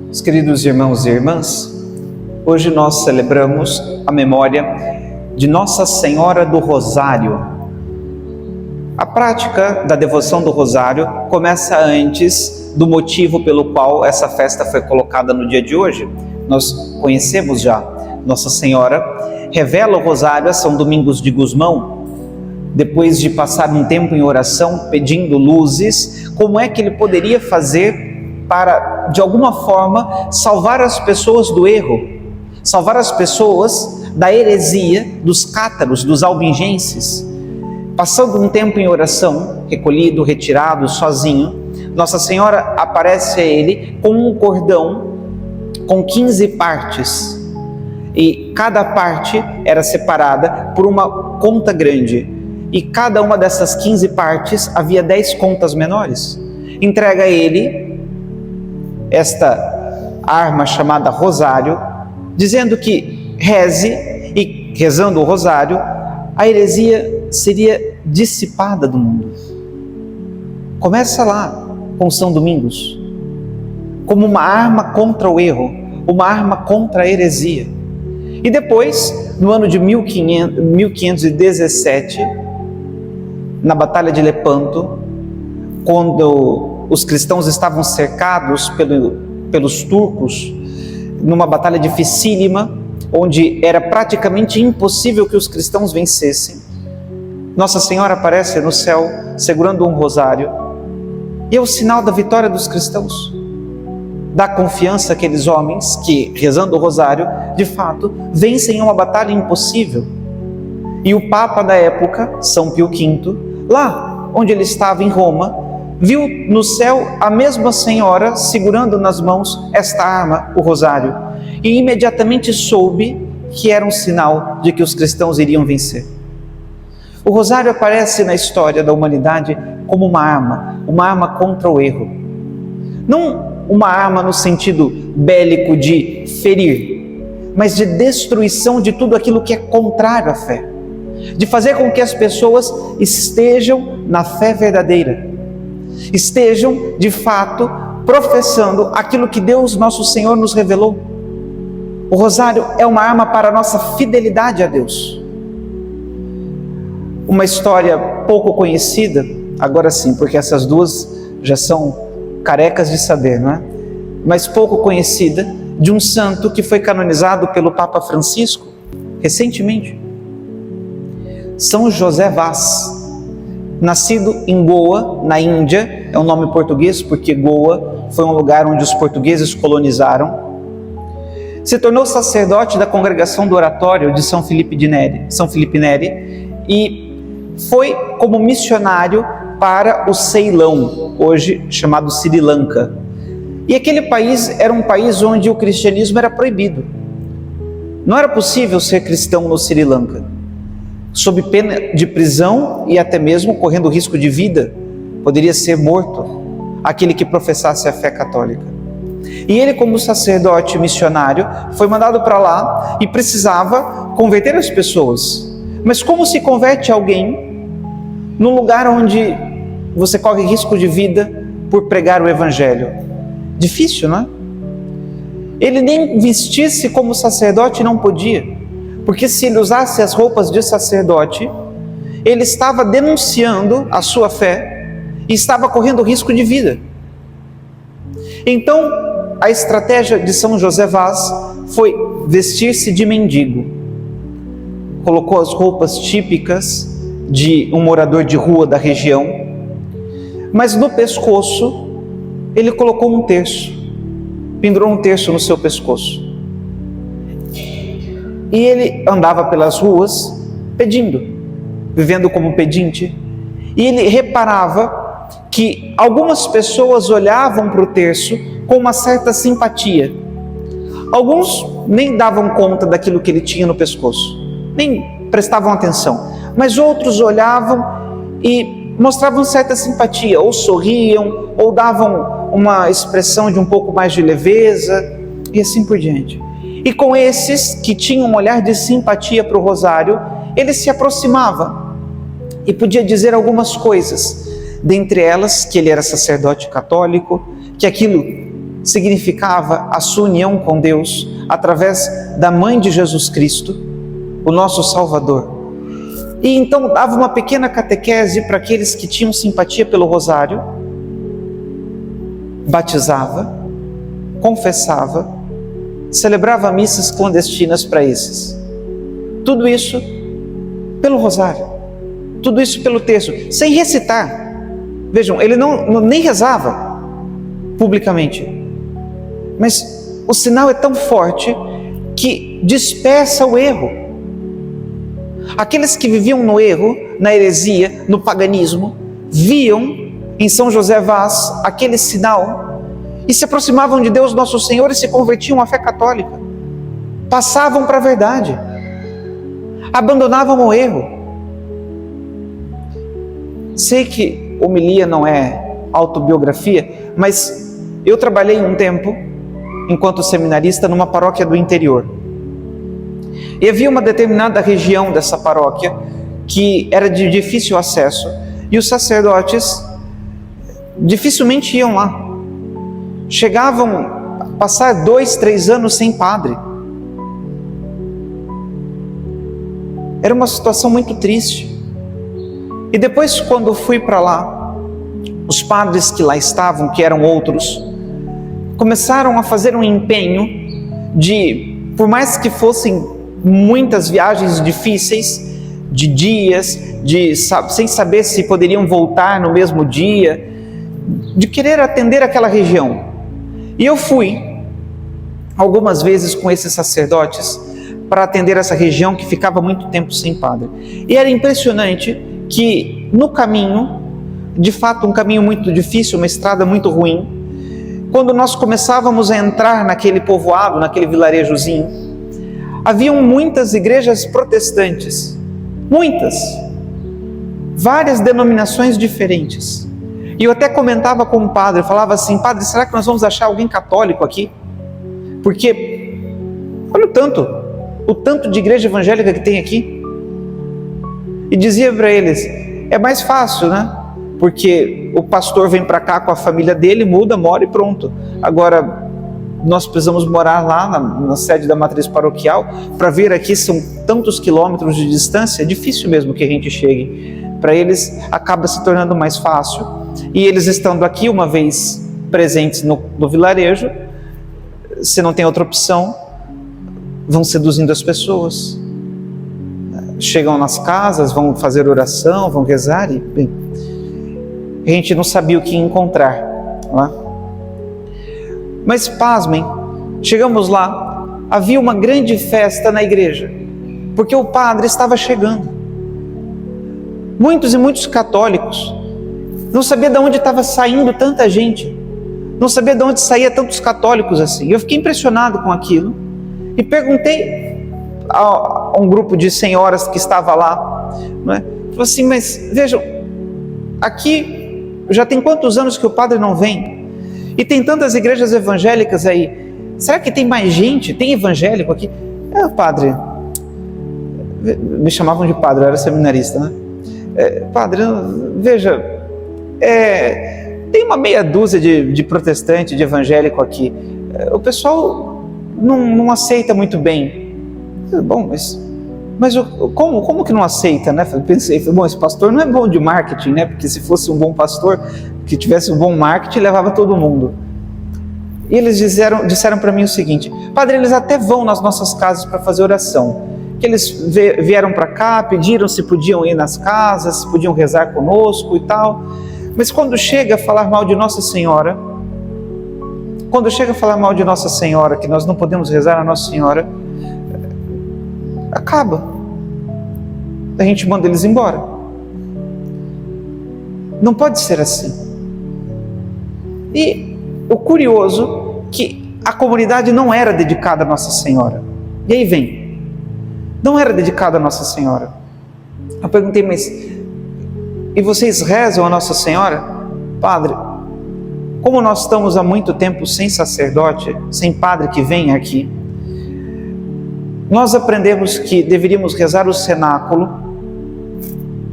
Meus queridos irmãos e irmãs, hoje nós celebramos a memória de Nossa Senhora do Rosário. A prática da devoção do Rosário começa antes do motivo pelo qual essa festa foi colocada no dia de hoje. Nós conhecemos já. Nossa Senhora revela o Rosário a São Domingos de Gusmão, depois de passar um tempo em oração pedindo luzes, como é que ele poderia fazer para, de alguma forma, salvar as pessoas do erro, salvar as pessoas da heresia, dos cátaros, dos albigenses. Passando um tempo em oração, recolhido, retirado, sozinho, Nossa Senhora aparece a ele com um cordão com 15 partes, e cada parte era separada por uma conta grande, e cada uma dessas 15 partes havia 10 contas menores. Entrega a ele esta arma chamada Rosário, dizendo que reze, e rezando o Rosário, a heresia seria dissipada do mundo. Começa lá com São Domingos, como uma arma contra o erro, uma arma contra a heresia. E depois, no ano de 1517, na Batalha de Lepanto, quando os cristãos estavam cercados pelos turcos, numa batalha dificílima, onde era praticamente impossível que os cristãos vencessem, Nossa Senhora aparece no céu segurando um rosário, e é o sinal da vitória dos cristãos. Dá confiança àqueles homens que, rezando o rosário, de fato, vencem uma batalha impossível. E o Papa da época, São Pio V, lá onde ele estava em Roma, viu no céu a mesma Senhora segurando nas mãos esta arma, o rosário, e imediatamente soube que era um sinal de que os cristãos iriam vencer. O rosário aparece na história da humanidade como uma arma contra o erro. Não uma arma no sentido bélico de ferir, mas de destruição de tudo aquilo que é contrário à fé, de fazer com que as pessoas estejam na fé verdadeira, estejam, de fato, professando aquilo que Deus, nosso Senhor, nos revelou. O rosário é uma arma para a nossa fidelidade a Deus. Uma história pouco conhecida, agora sim, porque essas duas já são carecas de saber, não é? Mas pouco conhecida, de um santo que foi canonizado pelo Papa Francisco, recentemente. São José Vaz. Nascido em Goa, na Índia, é um nome português porque Goa foi um lugar onde os portugueses colonizaram. Se tornou sacerdote da congregação do oratório de São Filipe Neri, e foi como missionário para o Ceilão, hoje chamado Sri Lanka. E aquele país era um país onde o cristianismo era proibido. Não era possível ser cristão no Sri Lanka. Sob pena de prisão e até mesmo correndo risco de vida, poderia ser morto aquele que professasse a fé católica. E ele, como sacerdote missionário, foi mandado para lá e precisava converter as pessoas. Mas como se converte alguém num lugar onde você corre risco de vida por pregar o evangelho? Difícil, não é? Ele nem vestir-se como sacerdote não podia, porque se ele usasse as roupas de sacerdote, ele estava denunciando a sua fé e estava correndo risco de vida. Então, a estratégia de São José Vaz foi vestir-se de mendigo. Colocou as roupas típicas de um morador de rua da região, mas no pescoço ele colocou um terço, pendurou um terço no seu pescoço. E ele andava pelas ruas pedindo, vivendo como pedinte, e ele reparava que algumas pessoas olhavam para o terço com uma certa simpatia. Alguns nem davam conta daquilo que ele tinha no pescoço, nem prestavam atenção, mas outros olhavam e mostravam certa simpatia, ou sorriam, ou davam uma expressão de um pouco mais de leveza, e assim por diante. E com esses que tinham um olhar de simpatia para o rosário, ele se aproximava e podia dizer algumas coisas, dentre elas que ele era sacerdote católico, que aquilo significava a sua união com Deus através da mãe de Jesus Cristo, o nosso Salvador. E então dava uma pequena catequese para aqueles que tinham simpatia pelo rosário, batizava, confessava, celebrava missas clandestinas para esses. Tudo isso pelo rosário, tudo isso pelo texto, sem recitar. Vejam, ele nem rezava publicamente, mas o sinal é tão forte que dispersa o erro. Aqueles que viviam no erro, na heresia, no paganismo, viam em São José Vaz aquele sinal e se aproximavam de Deus Nosso Senhor e se convertiam à fé católica, passavam para a verdade, abandonavam o erro. Sei que homilia não é autobiografia, mas eu trabalhei um tempo, enquanto seminarista, numa paróquia do interior. E havia uma determinada região dessa paróquia que era de difícil acesso, e os sacerdotes dificilmente iam lá. Chegavam a passar 2, 3 anos sem padre. Era uma situação muito triste. E depois, quando fui para lá, os padres que lá estavam, que eram outros, começaram a fazer um empenho de, por mais que fossem muitas viagens difíceis, de dias, sem saber se poderiam voltar no mesmo dia, de querer atender aquela região. E eu fui algumas vezes com esses sacerdotes para atender essa região que ficava muito tempo sem padre. E era impressionante que no caminho, de fato um caminho muito difícil, uma estrada muito ruim, quando nós começávamos a entrar naquele povoado, naquele vilarejozinho, haviam muitas igrejas protestantes, muitas, várias denominações diferentes. E eu até comentava com o padre, falava assim: padre, será que nós vamos achar alguém católico aqui? Porque olha o tanto de igreja evangélica que tem aqui. E dizia para eles: é mais fácil, né? Porque o pastor vem para cá com a família dele, muda, mora e pronto. Agora, nós precisamos morar lá na sede da matriz paroquial, para vir aqui são tantos quilômetros de distância, é difícil mesmo que a gente chegue. Para eles acaba se tornando mais fácil, e eles estando aqui uma vez presentes no vilarejo, se não tem outra opção, vão seduzindo as pessoas, chegam nas casas, vão fazer oração, vão rezar, e bem, a gente não sabia o que encontrar, não é? Mas pasmem, chegamos lá, havia uma grande festa na igreja, porque o padre estava chegando. Muitos e muitos católicos, não sabia de onde estava saindo tanta gente, não sabia de onde saía tantos católicos assim. Eu fiquei impressionado com aquilo e perguntei a um grupo de senhoras que estava lá, não é? Falei assim: mas vejam, aqui já tem quantos anos que o padre não vem? E tem tantas igrejas evangélicas aí, será que tem mais gente? Tem evangélico aqui? Padre, me chamavam de padre, eu era seminarista, né? Padre, veja, tem uma meia dúzia de protestante, de evangélico aqui, o pessoal não aceita muito bem. Bom, mas como que não aceita, né? Pensei, bom, esse pastor não é bom de marketing, né? Porque se fosse um bom pastor, que tivesse um bom marketing, levava todo mundo. E eles disseram para mim o seguinte: padre, eles até vão nas nossas casas para fazer oração, que eles vieram para cá, pediram se podiam ir nas casas, se podiam rezar conosco e tal, mas quando chega a falar mal de Nossa Senhora, que nós não podemos rezar a Nossa Senhora, acaba, a gente manda eles embora. Não pode ser assim. E o curioso que a comunidade não era dedicada a Nossa Senhora. E aí vem, não era dedicada a Nossa Senhora. Eu perguntei: mas e vocês rezam a Nossa Senhora? Padre, como nós estamos há muito tempo sem sacerdote, sem padre que venha aqui, nós aprendemos que deveríamos rezar o cenáculo.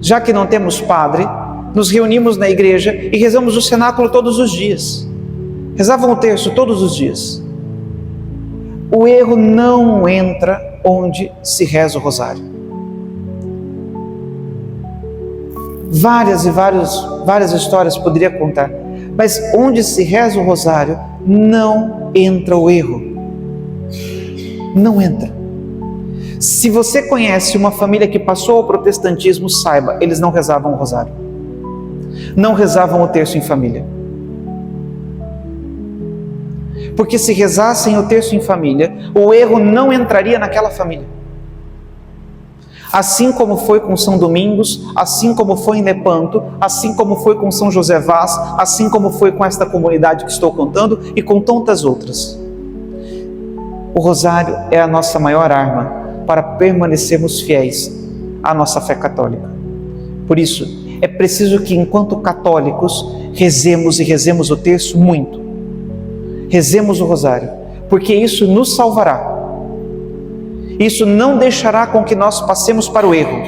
Já que não temos padre, nos reunimos na igreja e rezamos o cenáculo todos os dias. rezavam o terço todos os dias. O erro não entra onde se reza o rosário. Várias histórias poderia contar, mas onde se reza o rosário não entra o erro. Não entra. Se você conhece uma família que passou ao protestantismo, saiba, eles não rezavam o rosário. Não rezavam o terço em família. Porque se rezassem o terço em família, o erro não entraria naquela família. Assim como foi com São Domingos, assim como foi em Lepanto, assim como foi com São José Vaz, assim como foi com esta comunidade que estou contando e com tantas outras. O rosário é a nossa maior arma para permanecermos fiéis à nossa fé católica. Por isso, é preciso que, enquanto católicos, rezemos e rezemos o terço muito. Rezemos o rosário, porque isso nos salvará. Isso não deixará com que nós passemos para o erro,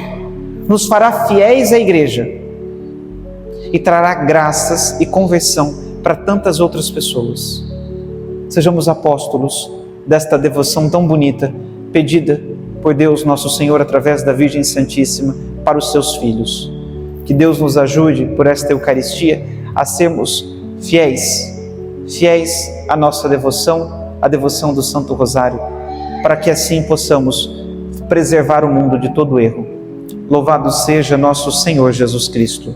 nos fará fiéis à igreja e trará graças e conversão para tantas outras pessoas. Sejamos apóstolos desta devoção tão bonita, pedida por Deus nosso Senhor através da Virgem Santíssima para os seus filhos. Que Deus nos ajude por esta Eucaristia a sermos fiéis à nossa devoção, à devoção do Santo Rosário, para que assim possamos preservar o mundo de todo erro. Louvado seja nosso Senhor Jesus Cristo.